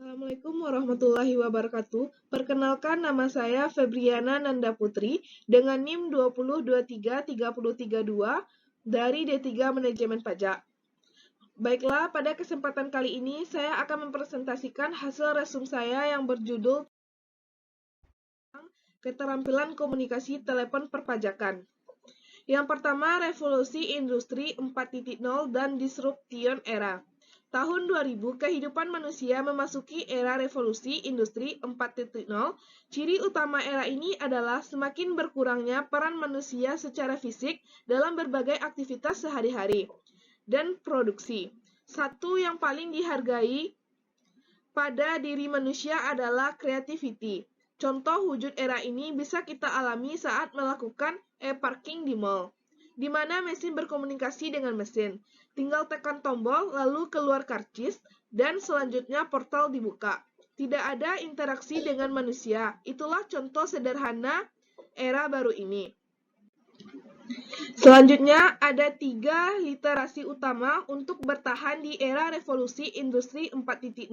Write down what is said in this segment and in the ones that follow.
Assalamualaikum warahmatullahi wabarakatuh. Perkenalkan, nama saya Febriana Nanda Putri dengan NIM 20233332 dari D3 Manajemen Pajak. Baiklah, pada kesempatan kali ini saya akan mempresentasikan hasil resum saya yang berjudul Keterampilan Komunikasi Telepon Perpajakan. Yang pertama, Revolusi Industri 4.0 dan Disruption Era. Tahun 2000, kehidupan manusia memasuki era revolusi industri 4.0. Ciri utama era ini adalah semakin berkurangnya peran manusia secara fisik dalam berbagai aktivitas sehari-hari dan produksi. Satu yang paling dihargai pada diri manusia adalah creativity. Contoh wujud era ini bisa kita alami saat melakukan e-parking di mall, di mana mesin berkomunikasi dengan mesin. Tinggal tekan tombol, lalu keluar karcis, dan selanjutnya portal dibuka. Tidak ada interaksi dengan manusia. Itulah contoh sederhana era baru ini. Selanjutnya, ada 3 literasi utama untuk bertahan di era revolusi industri 4.0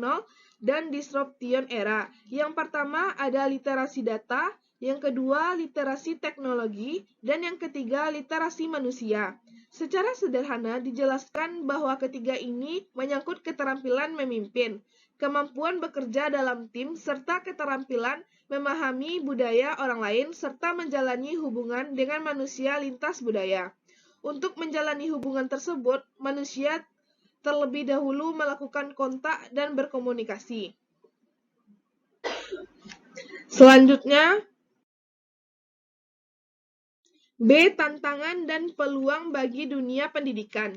dan disruption era. Yang pertama ada literasi data, yang kedua literasi teknologi, dan yang ketiga literasi manusia. Secara sederhana dijelaskan bahwa ketiga ini menyangkut keterampilan memimpin, kemampuan bekerja dalam tim, serta keterampilan memahami budaya orang lain, serta menjalani hubungan dengan manusia lintas budaya. Untuk menjalani hubungan tersebut, manusia terlebih dahulu melakukan kontak dan berkomunikasi. Selanjutnya, B. Tantangan dan peluang bagi dunia pendidikan.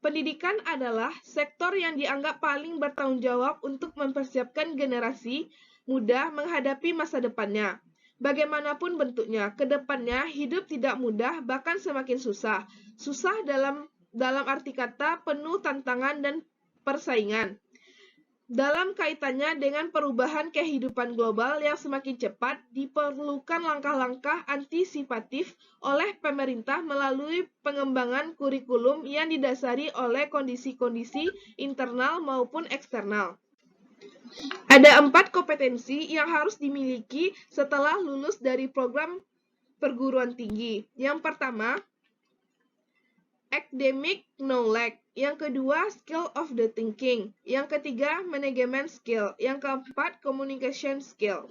Pendidikan adalah sektor yang dianggap paling bertanggung jawab untuk mempersiapkan generasi muda menghadapi masa depannya. Bagaimanapun bentuknya, ke depannya hidup tidak mudah, bahkan semakin susah. Susah dalam arti kata penuh tantangan dan persaingan. Dalam kaitannya dengan perubahan kehidupan global yang semakin cepat, diperlukan langkah-langkah antisipatif oleh pemerintah melalui pengembangan kurikulum yang didasari oleh kondisi-kondisi internal maupun eksternal. Ada 4 kompetensi yang harus dimiliki setelah lulus dari program perguruan tinggi. Yang pertama, academic knowledge. Yang kedua, skill of the thinking. Yang ketiga, management skill. Yang keempat, communication skill.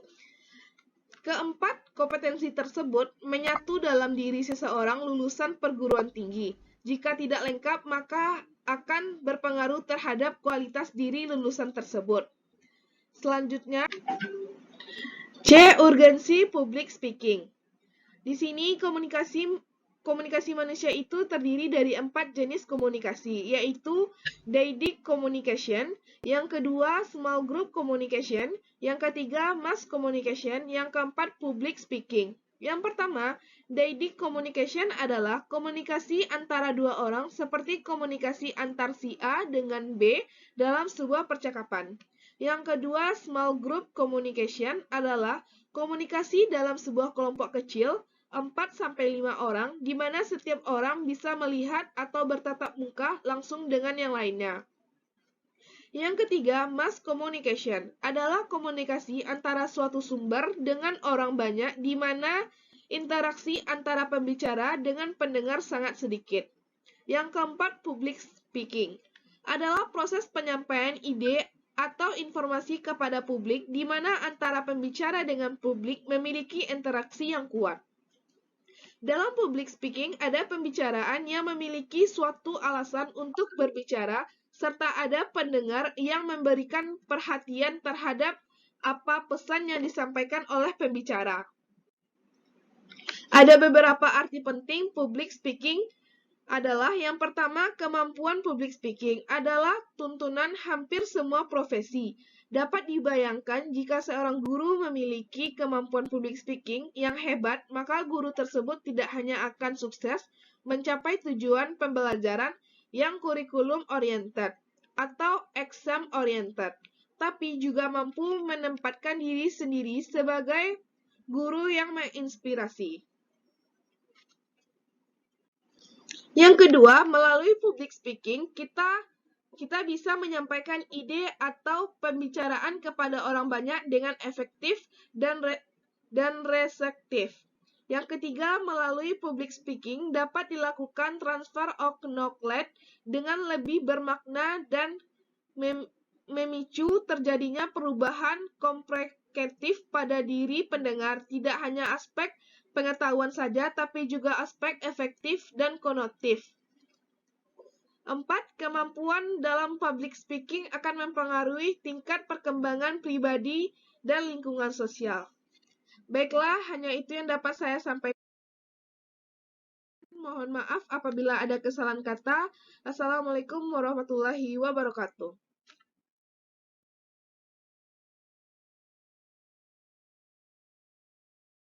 Keempat kompetensi tersebut menyatu dalam diri seseorang lulusan perguruan tinggi. Jika tidak lengkap, maka akan berpengaruh terhadap kualitas diri lulusan tersebut. Selanjutnya, C. Urgensi public speaking. Di sini komunikasi manusia itu terdiri dari 4 jenis komunikasi, yaitu dyadic communication, yang kedua small group communication, yang ketiga mass communication, yang keempat public speaking. Yang pertama, dyadic communication adalah komunikasi antara dua orang seperti komunikasi antar si A dengan B dalam sebuah percakapan. Yang kedua, small group communication adalah komunikasi dalam sebuah kelompok kecil 4-5 orang, di mana setiap orang bisa melihat atau bertatap muka langsung dengan yang lainnya. Yang ketiga, mass communication adalah komunikasi antara suatu sumber dengan orang banyak, di mana interaksi antara pembicara dengan pendengar sangat sedikit. Yang keempat, public speaking adalah proses penyampaian ide atau informasi kepada publik, di mana antara pembicara dengan publik memiliki interaksi yang kuat. Dalam public speaking, ada pembicaraan yang memiliki suatu alasan untuk berbicara, serta ada pendengar yang memberikan perhatian terhadap apa pesan yang disampaikan oleh pembicara. Ada beberapa arti penting public speaking adalah yang pertama, kemampuan public speaking adalah tuntunan hampir semua profesi. Dapat dibayangkan jika seorang guru memiliki kemampuan public speaking yang hebat, maka guru tersebut tidak hanya akan sukses mencapai tujuan pembelajaran yang kurikulum oriented atau exam oriented, tapi juga mampu menempatkan diri sendiri sebagai guru yang menginspirasi. Yang kedua, melalui public speaking, kita kita bisa menyampaikan ide atau pembicaraan kepada orang banyak dengan efektif dan reseptif. Yang ketiga, melalui public speaking dapat dilakukan transfer of knowledge dengan lebih bermakna dan memicu terjadinya perubahan komprehensif pada diri pendengar, tidak hanya aspek pengetahuan saja, tapi juga aspek efektif dan konotif. 4. Kemampuan dalam public speaking akan mempengaruhi tingkat perkembangan pribadi dan lingkungan sosial. Baiklah, hanya itu yang dapat saya sampaikan. Mohon maaf apabila ada kesalahan kata. Assalamualaikum warahmatullahi wabarakatuh.